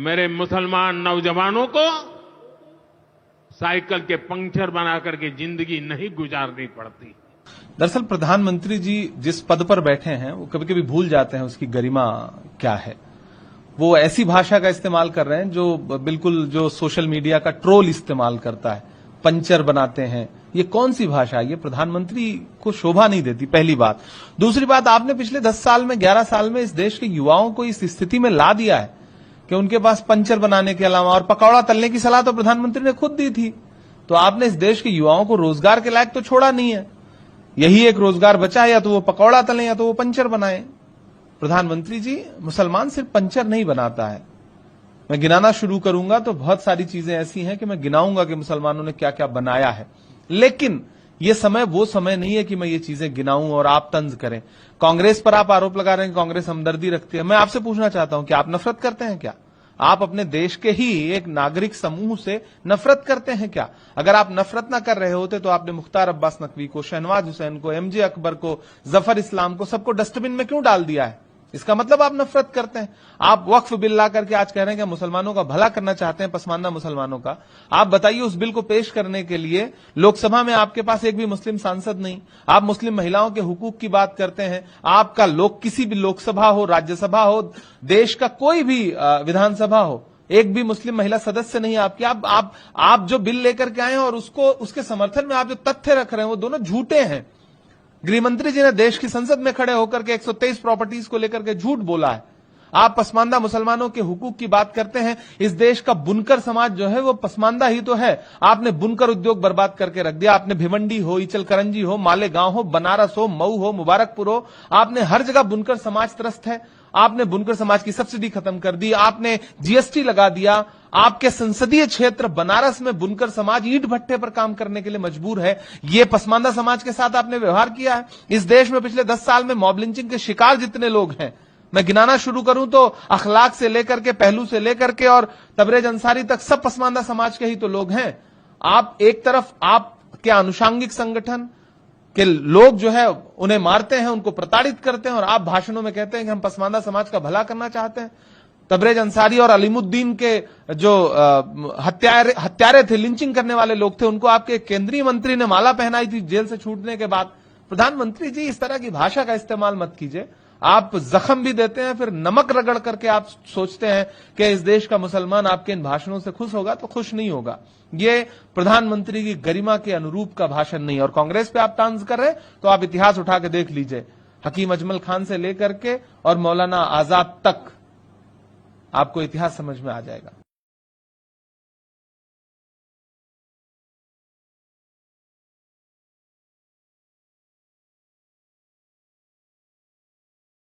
मेरे मुसलमान नौजवानों को साइकिल के पंक्चर बना करके जिंदगी नहीं गुजारनी पड़ती। दरअसल प्रधानमंत्री जी जिस पद पर बैठे हैं वो कभी कभी भूल जाते हैं उसकी गरिमा क्या है। वो ऐसी भाषा का इस्तेमाल कर रहे हैं जो बिल्कुल जो सोशल मीडिया का ट्रोल इस्तेमाल करता है, पंचर बनाते हैं। ये कौन सी भाषा है? ये प्रधानमंत्री को शोभा नहीं देती, पहली बात। दूसरी बात, आपने पिछले 10 साल में 11 साल में इस देश के युवाओं को इस स्थिति में ला दिया है कि उनके पास पंचर बनाने के अलावा और पकौड़ा तलने की सलाह तो प्रधानमंत्री ने खुद दी थी। तो आपने इस देश के युवाओं को रोजगार के लायक तो छोड़ा नहीं है। यही एक रोजगार बचा है, या तो वो पकौड़ा तलें या तो वो पंचर बनाए। प्रधानमंत्री जी, मुसलमान सिर्फ पंचर नहीं बनाता है। मैं गिनाना शुरू करूंगा तो बहुत सारी चीजें ऐसी हैं कि मैं गिनाऊंगा कि मुसलमानों ने क्या क्या बनाया है, लेकिन ये समय वो समय नहीं है कि मैं ये चीजें गिनाऊं और आप तंज करें। कांग्रेस पर आप आरोप लगा रहे हैं कि कांग्रेस हमदर्दी रखती है। मैं आपसे पूछना चाहता हूं कि आप नफरत करते हैं क्या? आप अपने देश के ही एक नागरिक समूह से नफरत करते हैं क्या? अगर आप नफरत ना कर रहे होते तो आपने मुख्तार अब्बास नकवी को, शहनवाज हुसैन को, एमजे अकबर को, जफर इस्लाम को, सबको डस्टबिन में क्यों डाल दिया है? इसका मतलब आप नफरत करते हैं। आप वक्फ बिल ला करके आज कह रहे हैं कि मुसलमानों का भला करना चाहते हैं, पसमानदा मुसलमानों का। आप बताइए, उस बिल को पेश करने के लिए लोकसभा में आपके पास एक भी मुस्लिम सांसद नहीं। आप मुस्लिम महिलाओं के हुकूक की बात करते हैं। आपका किसी भी लोकसभा हो, राज्यसभा हो, देश का कोई भी विधानसभा हो, एक भी मुस्लिम महिला सदस्य नहीं आपकी। आप जो बिल लेकर के आए हैं और उसके समर्थन में आप जो तथ्य रख रहे हैं वो दोनों झूठे हैं। गृहमंत्री जी ने देश की संसद में खड़े होकर के 123 प्रॉपर्टीज को लेकर के झूठ बोला है। आप पसमानदा मुसलमानों के हुकूक की बात करते हैं। इस देश का बुनकर समाज जो है वो पसमानदा ही तो है। आपने बुनकर उद्योग बर्बाद करके रख दिया। आपने भिवंडी हो, इचलकरंजी हो, मालेगांव हो, बनारस हो, मऊ हो, मुबारकपुर हो, आपने हर जगह बुनकर समाज त्रस्त है। आपने बुनकर समाज की सब्सिडी खत्म कर दी। आपने जीएसटी लगा दिया। आपके संसदीय क्षेत्र बनारस में बुनकर समाज ईंट भट्टे पर काम करने के लिए मजबूर है। ये पसमानदा समाज के साथ आपने व्यवहार किया है। इस देश में पिछले 10 साल में मॉब लिंचिंग के शिकार जितने लोग हैं, मैं गिनाना शुरू करूं तो अखलाक से लेकर के, पहलू से लेकर के और तबरेज अंसारी तक सब पसमानदा समाज के ही तो लोग हैं। आप एक तरफ आपके आनुषांगिक संगठन के लोग जो है उन्हें मारते हैं, उनको प्रताड़ित करते हैं, और आप भाषणों में कहते हैं कि हम पसमानदा समाज का भला करना चाहते हैं। तबरेज अंसारी और अलीमुद्दीन के जो हत्यारे थे, लिंचिंग करने वाले लोग थे, उनको आपके केंद्रीय मंत्री ने माला पहनाई थी जेल से छूटने के बाद। प्रधानमंत्री जी, इस तरह की भाषा का इस्तेमाल मत कीजिए। आप जख्म भी देते हैं, फिर नमक रगड़ करके आप सोचते हैं कि इस देश का मुसलमान आपके इन भाषणों से खुश होगा, तो खुश नहीं होगा। ये प्रधानमंत्री की गरिमा के अनुरूप का भाषण नहीं। और कांग्रेस पे आप तांज कर रहे हैं तो आप इतिहास उठा के देख लीजिए। हकीम अजमल खान से लेकर के और मौलाना आजाद तक आपको इतिहास समझ में आ जाएगा।